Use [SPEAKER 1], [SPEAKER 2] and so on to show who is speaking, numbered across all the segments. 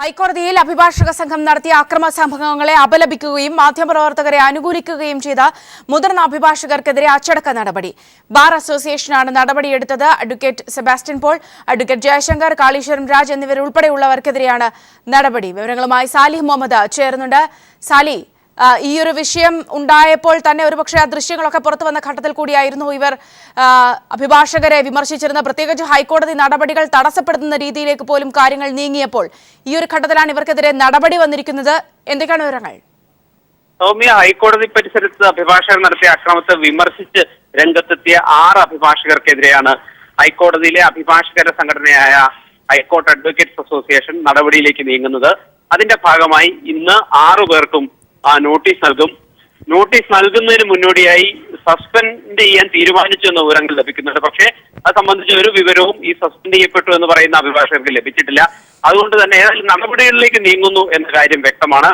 [SPEAKER 1] ഹൈക്കോടതിയിൽ അഭിഭാഷക സംഘം നടത്തിയ അക്രമ സംഭവങ്ങളെ അപലപിക്കുകയും മാധ്യമപ്രവർത്തകരെ അനുകൂലിക്കുകയും ചെയ്ത മുതിർന്ന അഭിഭാഷകർക്കെതിരെ അച്ചടക്ക നടപടി. ബാർ അസോസിയേഷനാണ് നടപടിയെടുത്തത്. അഡ്വക്കേറ്റ് സെബാസ്റ്റ്യൻ പോൾ, അഡ്വക്കേറ്റ് ജയശങ്കർ, കാളീശ്വരം രാജ് എന്നിവരുൾപ്പെടെയുള്ളവർക്കെതിരെയാണ് നടപടി. വിവരങ്ങളുമായി സാലിഹ് മുഹമ്മദ് ചേരുന്നുണ്ട്. സാലി, ഈ ഒരു വിഷയം ഉണ്ടായപ്പോൾ തന്നെ ഒരുപക്ഷെ ആ ദൃശ്യങ്ങളൊക്കെ പുറത്തു വന്ന ഘട്ടത്തിൽ കൂടിയായിരുന്നു ഇവർ അഭിഭാഷകരെ വിമർശിച്ചിരുന്ന, പ്രത്യേകിച്ച് ഹൈക്കോടതി നടപടികൾ തടസ്സപ്പെടുത്തുന്ന രീതിയിലേക്ക് പോലും കാര്യങ്ങൾ നീങ്ങിയപ്പോൾ ഈ ഒരു ഘട്ടത്തിലാണ് ഇവർക്കെതിരെ നടപടി വന്നിരിക്കുന്നത്. എന്തൊക്കെയാണ് വിവരങ്ങൾ?
[SPEAKER 2] സൗമ്യ, ഹൈക്കോടതി പരിസരത്ത് അഭിഭാഷകർ നടത്തിയ അക്രമത്തെ വിമർശിച്ച് രംഗത്തെത്തിയ 6 അഭിഭാഷകർക്കെതിരെയാണ് ഹൈക്കോടതിയിലെ അഭിഭാഷകരുടെ സംഘടനയായ ഹൈക്കോർട്ട് അഡ്വക്കേറ്റ്സ് അസോസിയേഷൻ നടപടിയിലേക്ക് നീങ്ങുന്നത്. അതിന്റെ ഭാഗമായി ഇന്ന് 6 പേർക്കും നോട്ടീസ് നൽകും. നോട്ടീസ് നൽകുന്നതിന് മുന്നോടിയായി സസ്പെൻഡ് ചെയ്യാൻ തീരുമാനിച്ചു എന്ന വിവരങ്ങൾ ലഭിക്കുന്നുണ്ട്. പക്ഷേ അത് സംബന്ധിച്ച ഒരു വിവരവും ഈ സസ്പെൻഡ് ചെയ്യപ്പെട്ടു എന്ന് പറയുന്ന അഭിഭാഷകർക്ക് ലഭിച്ചിട്ടില്ല. അതുകൊണ്ട് തന്നെ ഏതായാലും നടപടികളിലേക്ക് നീങ്ങുന്നു എന്ന കാര്യം വ്യക്തമാണ്.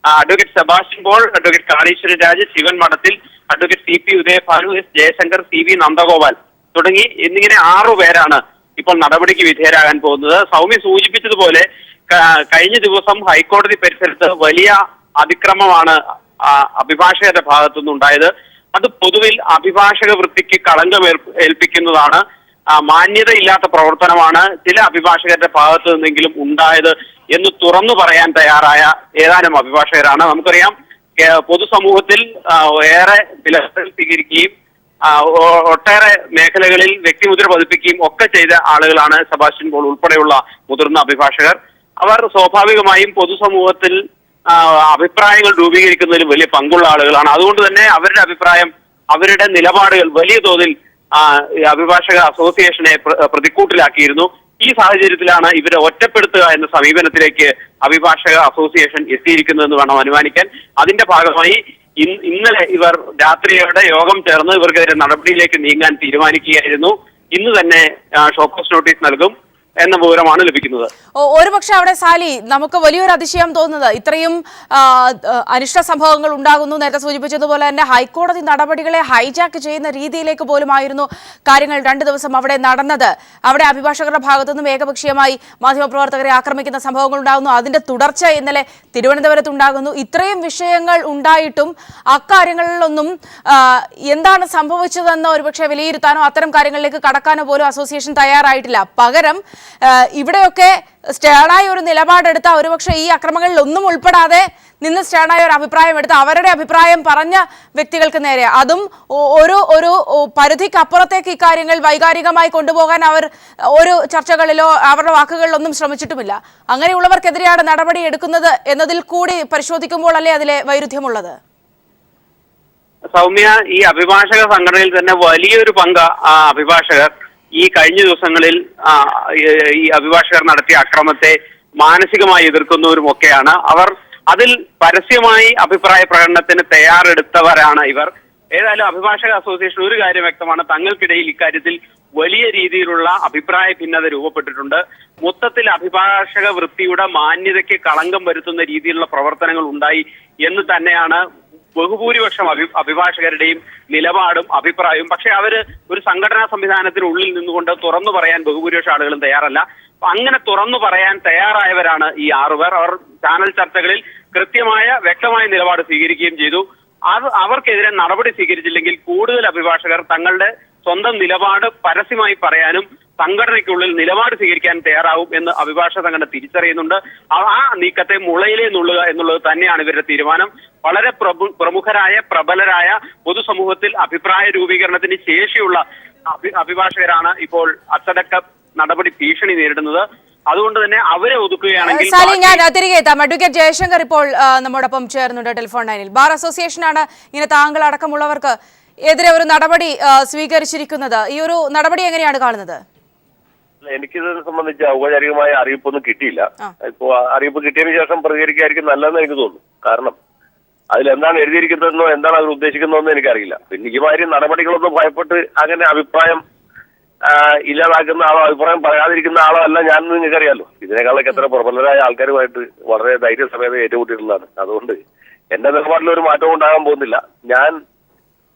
[SPEAKER 2] Advocate Sebastian Paul, advocate Kaleeswara Raj, Sivan Madathil, advocate CP Udayabhanu, S Jayashankar, CV Nandagopal തുടങ്ങി എന്നിങ്ങനെ 6 പേരാണ് ഇപ്പോൾ നടപടിക്ക് വിധേയരാകാൻ പോകുന്നത്. സൗമ്യ സൂചിപ്പിച്ചതുപോലെ കഴിഞ്ഞ ദിവസം ഹൈക്കോടതി പരിസരത്ത് വലിയ അതിക്രമമാണ് അഭിഭാഷകരുടെ ഭാഗത്തുനിന്നുണ്ടായത്. അത് പൊതുവിൽ അഭിഭാഷക വൃത്തിക്ക് കളങ്കം ഏൽപ്പിക്കുന്നതാണ്. മാന്യതയില്ലാത്ത പ്രവർത്തനമാണ് ചില അഭിഭാഷകരുടെ ഭാഗത്തു നിന്നെങ്കിലും ഉണ്ടായത് എന്ന് തുറന്നു പറയാൻ തയ്യാറായ ഏതാനും അഭിഭാഷകരാണ്. നമുക്കറിയാം, പൊതുസമൂഹത്തിൽ ഏറെ വിലയിരുത്തൽ സ്വീകരിക്കുകയും ഒട്ടേറെ മേഖലകളിൽ വ്യക്തിമുദ്ര പതിപ്പിക്കുകയും ഒക്കെ ചെയ്ത ആളുകളാണ് സെബാസ്റ്റ്യൻ പോൾ ഉൾപ്പെടെയുള്ള മുതിർന്ന അഭിഭാഷകർ. അവർ സ്വാഭാവികമായും പൊതുസമൂഹത്തിൽ അഭിപ്രായങ്ങൾ രൂപീകരിക്കുന്നതിൽ വലിയ പങ്കുള്ള ആളുകളാണ്. അതുകൊണ്ട് തന്നെ അവരുടെ അഭിപ്രായം, അവരുടെ നിലപാടുകൾ വലിയ തോതിൽ അഭിഭാഷക അസോസിയേഷനെ പ്രതിക്കൂട്ടിലാക്കിയിരുന്നു. ഈ സാഹചര്യത്തിലാണ് ഇവരെ ഒറ്റപ്പെടുത്തുക എന്ന സമീപനത്തിലേക്ക് അഭിഭാഷക അസോസിയേഷൻ എത്തിയിരിക്കുന്നതെന്ന് വേണം അനുമാനിക്കാൻ. അതിന്റെ ഭാഗമായി ഇന്നലെ ഇവർ രാത്രിയോടെ യോഗം ചേർന്ന് ഇവർക്കെതിരെ നടപടിയിലേക്ക് നീങ്ങാൻ തീരുമാനിക്കുകയായിരുന്നു. ഇന്ന് തന്നെ ഷോക്കോസ് നോട്ടീസ് നൽകും എന്ന വിവരമാണ് ലഭിക്കുന്നത്.
[SPEAKER 1] ഒരുപക്ഷെ അവിടെ സാലി, നമുക്ക് വലിയൊരു അതിശയം തോന്നുന്നത് ഇത്രയും അനിഷ്ട സംഭവങ്ങൾ ഉണ്ടാകുന്നു. നേരത്തെ സൂചിപ്പിച്ചതുപോലെ തന്നെ ഹൈക്കോടതി നടപടികളെ ഹൈജാക്ക് ചെയ്യുന്ന രീതിയിലേക്ക് പോലുമായിരുന്നു കാര്യങ്ങൾ 2 ദിവസം അവിടെ നടന്നത്. അവിടെ അഭിഭാഷകരുടെ ഭാഗത്തുനിന്നും ഏകപക്ഷീയമായി മാധ്യമപ്രവർത്തകരെ ആക്രമിക്കുന്ന സംഭവങ്ങൾ ഉണ്ടാകുന്നു. അതിന്റെ തുടർച്ച ഇന്നലെ തിരുവനന്തപുരത്ത് ഉണ്ടാകുന്നു. ഇത്രയും വിഷയങ്ങൾ ഉണ്ടായിട്ടും അക്കാര്യങ്ങളിലൊന്നും എന്താണ് സംഭവിച്ചതെന്ന് ഒരുപക്ഷെ വിലയിരുത്താനോ അത്തരം കാര്യങ്ങളിലേക്ക് കടക്കാനോ പോലും അസോസിയേഷൻ തയ്യാറായിട്ടില്ല. പകരം ഇവിടെയൊക്കെ സ്റ്റേണായ ഒരു നിലപാടെടുത്ത, ഒരുപക്ഷെ ഈ അക്രമങ്ങളിൽ ഒന്നും ഉൾപ്പെടാതെ നിന്ന് സ്റ്റേണായ ഒരു അഭിപ്രായം എടുത്ത് അവരുടെ അഭിപ്രായം പറഞ്ഞ വ്യക്തികൾക്ക് നേരെ, അതും ഒരു പരിധിക്കപ്പുറത്തേക്ക് ഇക്കാര്യങ്ങൾ വൈകാരികമായി കൊണ്ടുപോകാൻ അവർ ഒരു ചർച്ചകളിലോ അവരുടെ വാക്കുകളിലൊന്നും ശ്രമിച്ചിട്ടുമില്ല. അങ്ങനെയുള്ളവർക്കെതിരെയാണ് നടപടി എടുക്കുന്നത് എന്നതിൽ കൂടി പരിശോധിക്കുമ്പോൾ അല്ലേ അതിലെ വൈരുദ്ധ്യമുള്ളത്?
[SPEAKER 2] സൗമ്യ, ഈ അഭിഭാഷക സംഘടനയിൽ തന്നെ വലിയൊരു പങ്ക് അഭിഭാഷകർ ഈ കഴിഞ്ഞ ദിവസങ്ങളിൽ ഈ അഭിഭാഷകർ നടത്തിയ അക്രമത്തെ മാനസികമായി എതിർക്കുന്നവരുമൊക്കെയാണ്. അവർ അതിൽ പരസ്യമായി അഭിപ്രായ പ്രകടനത്തിന് തയ്യാറെടുത്തവരാണ് ഇവർ. ഏതായാലും അഭിഭാഷക അസോസിയേഷൻ ഒരു കാര്യം വ്യക്തമാണ്, തങ്ങൾക്കിടയിൽ ഇക്കാര്യത്തിൽ വലിയ രീതിയിലുള്ള അഭിപ്രായ ഭിന്നത രൂപപ്പെട്ടിട്ടുണ്ട്. മൊത്തത്തിൽ അഭിഭാഷക വൃത്തിയുടെ മാന്യതയ്ക്ക് കളങ്കം വരുത്തുന്ന രീതിയിലുള്ള പ്രവർത്തനങ്ങൾ ഉണ്ടായി എന്ന് തന്നെയാണ് ബഹുഭൂരിപക്ഷം അഭിഭാഷകരുടെയും നിലപാടും അഭിപ്രായവും. പക്ഷെ അവര് ഒരു സംഘടനാ സംവിധാനത്തിനുള്ളിൽ നിന്നുകൊണ്ട് തുറന്നു പറയാൻ ബഹുഭൂരിപക്ഷം ആളുകളും തയ്യാറല്ല. അങ്ങനെ തുറന്നു പറയാൻ തയ്യാറായവരാണ് ഈ 6 പേർ. അവർ ചാനൽ ചർച്ചകളിൽ കൃത്യമായ വ്യക്തമായ നിലപാട് സ്വീകരിക്കുകയും ചെയ്തു. അവർക്കെതിരെ നടപടി സ്വീകരിച്ചില്ലെങ്കിൽ കൂടുതൽ അഭിഭാഷകർ തങ്ങളുടെ സ്വന്തം നിലപാട് പരസ്യമായി പറയാനും സംഘടനയ്ക്കുള്ളിൽ നിലപാട് സ്വീകരിക്കാൻ തയ്യാറാവും എന്ന് അഭിഭാഷക സംഘടന തിരിച്ചറിയുന്നുണ്ട്. ആ നീക്കത്തെ മുളയിലേ നുള്ളുക എന്നുള്ളത് തന്നെയാണ് ഇവരുടെ തീരുമാനം. വളരെ പ്രമുഖരായ പ്രബലരായ പൊതുസമൂഹത്തിൽ അഭിപ്രായ രൂപീകരണത്തിന് ശേഷിയുള്ള അഭിഭാഷകരാണ് ഇപ്പോൾ അച്ചടക്ക നടപടി ഭീഷണി നേരിടുന്നത്. അതുകൊണ്ട് തന്നെ അവരെ ഒതുക്കുകയാണെങ്കിൽ.
[SPEAKER 1] ഞാൻ തിരികെ എത്താം. അഡ്വക്കേറ്റ് ജയശങ്കർ ഇപ്പോൾ നമ്മോടൊപ്പം ചേർന്നുണ്ട് ടെലിഫോൺ ലൈനിൽ. ബാർ അസോസിയേഷനാണ് ഇങ്ങനെ താങ്കൾ അടക്കമുള്ളവർക്ക് എതിരെ ഒരു നടപടി സ്വീകരിച്ചിരിക്കുന്നത്. ഈ ഒരു നടപടി എങ്ങനെയാണ് കാണുന്നത്?
[SPEAKER 3] എനിക്കിത് സംബന്ധിച്ച് ഔപചാരികമായ അറിയിപ്പൊന്നും കിട്ടിയില്ല. ഇപ്പോ അറിയിപ്പ് കിട്ടിയതിനു ശേഷം പ്രതികരിക്കായിരിക്കും നല്ലതെന്ന് എനിക്ക് തോന്നുന്നു. കാരണം അതിലെന്താണ് എഴുതിയിരിക്കുന്നതെന്നോ എന്താണ് അവർ ഉദ്ദേശിക്കുന്നതെന്നോ എനിക്കറിയില്ല. പിന്നെ ഈ മാതിരി നടപടികളൊന്നും ഭയപ്പെട്ട് അങ്ങനെ അഭിപ്രായം ഇല്ലാതാക്കുന്ന ആളോ അഭിപ്രായം പറയാതിരിക്കുന്ന ആളോ അല്ല ഞാനെന്ന് നിങ്ങൾക്കറിയാലോ. ഇതിനേക്കാളൊക്കെ എത്ര പ്രബലരായ ആൾക്കാരുമായിട്ട് വളരെ ധൈര്യസമേതം ഏറ്റുമുട്ടിയിട്ടുള്ളതാണ്. അതുകൊണ്ട് എന്റെ നിലപാടിലൊരു മാറ്റവും ഉണ്ടാകാൻ പോകുന്നില്ല. ഞാൻ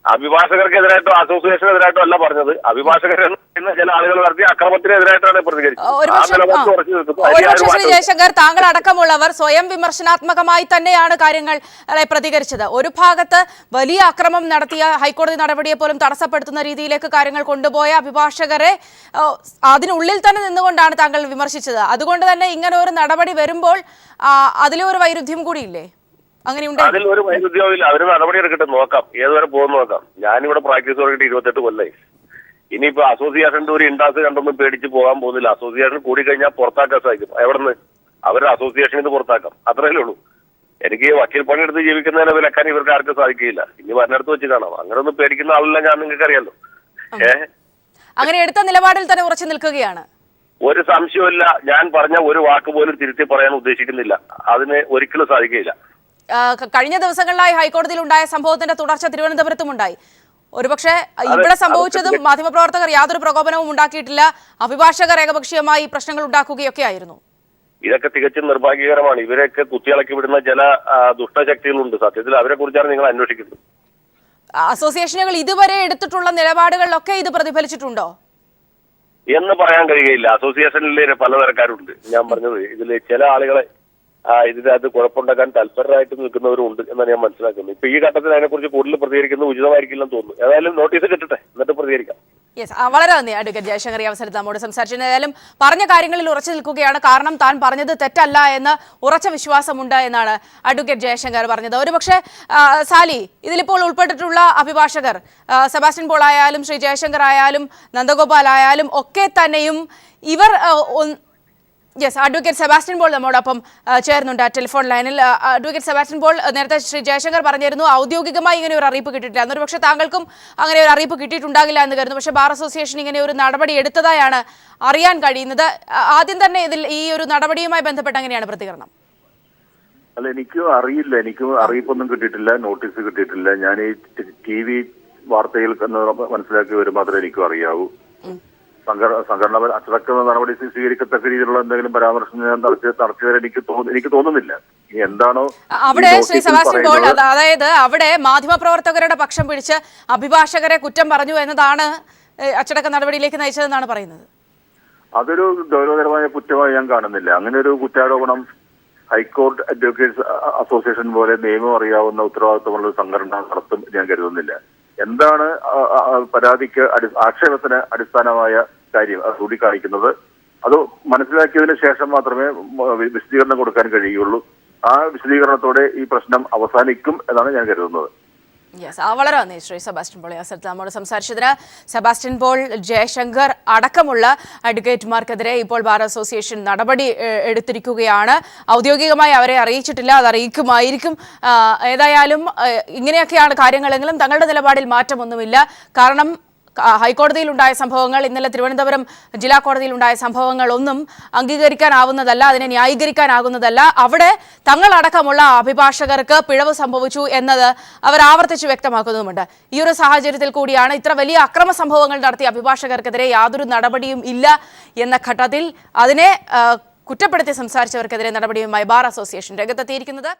[SPEAKER 3] അഭിഭാഷകർക്കെതിരായിട്ടോ അസോസിയേഷനെതിരായിട്ടോ അല്ല പറഞ്ഞത്. അഭിഭാഷകർ എന്ന ചില ആളുകൾ നടത്തിയ അക്രമത്തിനെതിരായിട്ടാണ് പ്രതികരിച്ചത്.
[SPEAKER 1] ശ്രീ ജയശങ്കർ, താങ്കൾ അടക്കമുള്ളവർ സ്വയം വിമർശനാത്മകമായി തന്നെയാണ് കാര്യങ്ങളെ പ്രതികരിച്ചത്. ഒരു ഭാഗത്ത് വലിയ അക്രമം നടത്തിയ ഹൈക്കോടതി നടപടിയെ പോലും തടസ്സപ്പെടുത്തുന്ന രീതിയിലേക്ക് കാര്യങ്ങൾ കൊണ്ടുപോയ അഭിഭാഷകരെ അതിനുള്ളിൽ തന്നെ നിന്നുകൊണ്ടാണ് താങ്കൾ വിമർശിച്ചത്. അതുകൊണ്ട് തന്നെ ഇങ്ങനെ ഒരു നടപടി വരുമ്പോൾ അതിലെ ഒരു വൈരുദ്ധ്യം കൂടിയില്ലേ?
[SPEAKER 3] അതിൽ ഒരു വൈരുദ്ധ്യവും ഇല്ല. അവര് നടപടി എടുക്കട്ടെ, നോക്കാം ഏതുവരെ പോകുന്ന നോക്കാം. ഞാനിവിടെ പ്രാക്ടീസ് തുടങ്ങിയിട്ട് 28 കൊല്ലായി. ഇനിയിപ്പോ അസോസിയേഷന്റെ ഒരു ഇൻട്രാസ് കണ്ടൊന്നും പേടിച്ച് പോകാൻ പോകുന്നില്ല. അസോസിയേഷൻ കൂടി കഴിഞ്ഞാൽ പുറത്താക്കാൻ സാധിക്കും. എവിടെ നിന്ന്? അവരുടെ അസോസിയേഷനിൽ നിന്ന് പുറത്താക്കാം, അത്രയല്ലേ ഉള്ളൂ. എനിക്ക് വക്കീൽ പണിയെടുത്ത് ജീവിക്കുന്നതിനെ വിലക്കാൻ ഇവർക്ക് ആർക്കും സാധിക്കില്ല. ഇനി വരുന്നിടത്ത് വെച്ച് കാണാം. അങ്ങനെ ഒന്നും പേടിക്കുന്ന ആളല്ല ഞാൻ, നിങ്ങൾക്ക് അറിയാലോ.
[SPEAKER 1] അങ്ങനെ എടുത്ത നിലപാടിൽ തന്നെ ഉറച്ചു നിൽക്കുകയാണ്.
[SPEAKER 3] ഒരു സംശയമില്ല. ഞാൻ പറഞ്ഞ ഒരു വാക്ക് പോലും തിരുത്തി പറയാൻ ഉദ്ദേശിക്കുന്നില്ല. അതിന് ഒരിക്കലും സാധിക്കില്ല.
[SPEAKER 1] കഴിഞ്ഞ ദിവസങ്ങളിലായി ഹൈക്കോടതിയിൽ ഉണ്ടായ സംഭവത്തിന്റെ തുടർച്ച തിരുവനന്തപുരത്തും ഉണ്ടായി. ഒരുപക്ഷെ ഇവിടെ സംഭവിച്ചതും മാധ്യമപ്രവർത്തകർ യാതൊരു പ്രകോപനവും ഉണ്ടാക്കിയിട്ടില്ല. അഭിഭാഷകർ ഏകപക്ഷീയമായി പ്രശ്നങ്ങൾ ഉണ്ടാക്കുകയൊക്കെ ആയിരുന്നു.
[SPEAKER 3] ഇതൊക്കെ തികച്ചും നിർഭാഗ്യകരമാണ്. ഇവരെയൊക്കെ കുത്തിയിളക്കി വിടുന്ന ചില ദുഷ്ടശക്തികളുണ്ട്. സത്യത്തിൽ അവരെ കുറിച്ചാണ് നിങ്ങൾ അന്വേഷിക്കുന്നത്.
[SPEAKER 1] അസോസിയേഷനുകൾ ഇതുവരെ എടുത്തിട്ടുള്ള നിലപാടുകളിലൊക്കെ ഇത് പ്രതിഫലിച്ചിട്ടുണ്ടോ
[SPEAKER 3] എന്ന് പറയാൻ കഴിയുകയില്ല. അസോസിയേഷനിലെ പലതരക്കാരുണ്ട്. ഞാൻ പറഞ്ഞത് ഇതിൽ ചില ആളുകളെ ഇതിനകത്ത് കുഴപ്പമുണ്ടാക്കാൻ തൽപരരായിട്ട് നിൽക്കുന്നവരുണ്ട് എന്നാണ് ഞാൻ മനസ്സിലാക്കുന്നത്. ഇപ്പൊ ഈ ഘട്ടത്തിൽ അതിനെക്കുറിച്ച് കൂടുതൽ പ്രതികരിക്കുന്നത് ഉചിതമായിരിക്കില്ലെന്ന് തോന്നുന്നു. ഏതായാലും നോട്ടീസ് കിട്ടട്ടെ, എന്നിട്ട് പ്രതികരിക്കാം.
[SPEAKER 1] വളരെ നന്ദി അഡ്വക്കേറ്റ് ജയശങ്കർ ഈ അവസരത്തിൽ നമ്മോട് സംസാരിച്ചത്. ഏതായാലും പറഞ്ഞ കാര്യങ്ങളിൽ ഉറച്ചു നിൽക്കുകയാണ്. കാരണം താൻ പറഞ്ഞത് തെറ്റല്ല എന്ന് ഉറച്ച വിശ്വാസമുണ്ട് എന്നാണ് അഡ്വക്കേറ്റ് ജയശങ്കർ പറഞ്ഞത്. ഒരുപക്ഷെ സാലി, ഇതിലിപ്പോൾ ഉൾപ്പെട്ടിട്ടുള്ള അഭിഭാഷകർ സെബാസ്റ്റ്യൻ പോൾ ആയാലും ശ്രീ ജയശങ്കർ ആയാലും നന്ദഗോപാൽ ആയാലും ഒക്കെ തന്നെയും ഇവർ അഡ്വക്കേറ്റ് സെബാസ്റ്റ്യൻ പോൾ നമ്മോടൊപ്പം ചേർന്നുണ്ട് ടെലിഫോൺ ലൈനിൽ. അഡ്വക്കേറ്റ് സെബാസ്റ്റ്യൻ പോൾ, നേരത്തെ ശ്രീ ജയശങ്കർ പറഞ്ഞിരുന്നു ഔദ്യോഗികമായി ഇങ്ങനെ ഒരു അറിയിപ്പ് കിട്ടിയിട്ടില്ല. എന്നൊരു പക്ഷേ താങ്കൾക്കും അങ്ങനെ ഒരു അറിയിപ്പ് കിട്ടിയിട്ടുണ്ടാകില്ല എന്ന് കരുതുന്നു. പക്ഷേ ബാർ അസോസിയേഷൻ ഇങ്ങനെ ഒരു നടപടി എടുത്തതായാണ് അറിയാൻ കഴിയുന്നത്. ആദ്യം തന്നെ ഇതിൽ ഈ ഒരു നടപടിയുമായി ബന്ധപ്പെട്ട് എങ്ങനെയാണ് പ്രതികരണം?
[SPEAKER 4] അല്ല, എനിക്കും അറിയില്ല. എനിക്കും അറിയിപ്പൊന്നും കിട്ടിയിട്ടില്ല, നോട്ടീസ് കിട്ടിയിട്ടില്ല. ഞാൻ ഈ TV വാർത്തയിൽ മനസ്സിലാക്കിയവർ മാത്രമേ എനിക്കും അറിയാവൂ. സംഘടന അച്ചടക്ക നടപടി സ്വീകരിക്കത്തക്ക രീതിയിലുള്ള എന്തെങ്കിലും പരാമർശം ഞാൻ നടത്തിയവരെ എനിക്ക് തോന്നുന്നില്ല. ഇനി എന്താണോ
[SPEAKER 1] അവിടെ ശ്രീ സെബാസ്റ്റ്യൻ പോൾ, അതായത് അവിടെ മാധ്യമപ്രവർത്തകരുടെ പക്ഷം പിടിച്ച് അഭിഭാഷകരെ കുറ്റം പറഞ്ഞു എന്നതാണ് അച്ചടക്ക നടപടിയിലേക്ക് നയിച്ചതെന്നാണ് പറയുന്നത്.
[SPEAKER 4] അതൊരു ഗൗരവതരമായ കുറ്റമായി ഞാൻ കാണുന്നില്ല. അങ്ങനെ ഒരു കുറ്റാരോപണം ഹൈക്കോർട്ട് അഡ്വക്കേറ്റ്സ് അസോസിയേഷൻ പോലെ നിയമം അറിയാവുന്ന ഉത്തരവാദിത്വമുള്ള സംഘടന നടത്തും ഞാൻ കരുതുന്നില്ല. എന്താണ് പരാതിക്ക് ആക്ഷേപത്തിന് അടിസ്ഥാനമായ കാര്യം അത് ചൂണ്ടിക്കാണിക്കുന്നത്, അത് മനസ്സിലാക്കിയതിനു ശേഷം മാത്രമേ വിശദീകരണം കൊടുക്കാൻ കഴിയുള്ളൂ. ആ വിശദീകരണത്തോടെ ഈ പ്രശ്നം അവസാനിക്കും എന്നാണ് ഞാൻ കരുതുന്നത്.
[SPEAKER 1] വളരെ നന്ദി ശ്രീ സെബാസ്റ്റ്യൻ പോൾ നമ്മോട് സംസാരിച്ചതിന്. സെബാസ്റ്റ്യൻ പോൾ, ജയശങ്കർ അടക്കമുള്ള അഡ്വക്കേറ്റുമാർക്കെതിരെ ഇപ്പോൾ ബാർ അസോസിയേഷൻ നടപടി എടുത്തിരിക്കുകയാണ്. ഔദ്യോഗികമായി അവരെ അറിയിച്ചിട്ടില്ല, അത് അറിയിക്കുമായിരിക്കും. ഏതായാലും ഇങ്ങനെയൊക്കെയാണ് കാര്യങ്ങളെങ്കിലും തങ്ങളുടെ നിലപാടിൽ മാറ്റമൊന്നുമില്ല. കാരണം ഹൈക്കോടതിയിൽ ഉണ്ടായ സംഭവങ്ങൾ, ഇന്നലെ തിരുവനന്തപുരം ജില്ലാ കോടതിയിൽ ഉണ്ടായ സംഭവങ്ങൾ ഒന്നും അംഗീകരിക്കാനാവുന്നതല്ല, അതിനെ ന്യായീകരിക്കാനാകുന്നതല്ല. അവിടെ തങ്ങളടക്കമുള്ള അഭിഭാഷകർക്ക് പിഴവ് സംഭവിച്ചു എന്നത് അവർ ആവർത്തിച്ച് വ്യക്തമാക്കുന്നുമുണ്ട്. ഈ ഒരു സാഹചര്യത്തിൽ കൂടിയാണ് ഇത്ര വലിയ അക്രമ സംഭവങ്ങൾ നടത്തിയ അഭിഭാഷകർക്കെതിരെ യാതൊരു നടപടിയും ഇല്ല എന്ന ഘട്ടത്തിൽ അതിനെ കുറ്റപ്പെടുത്തി സംസാരിച്ചവർക്കെതിരെ നടപടിയുമായി ബാർ അസോസിയേഷൻ രംഗത്തെത്തിയിരിക്കുന്നത്.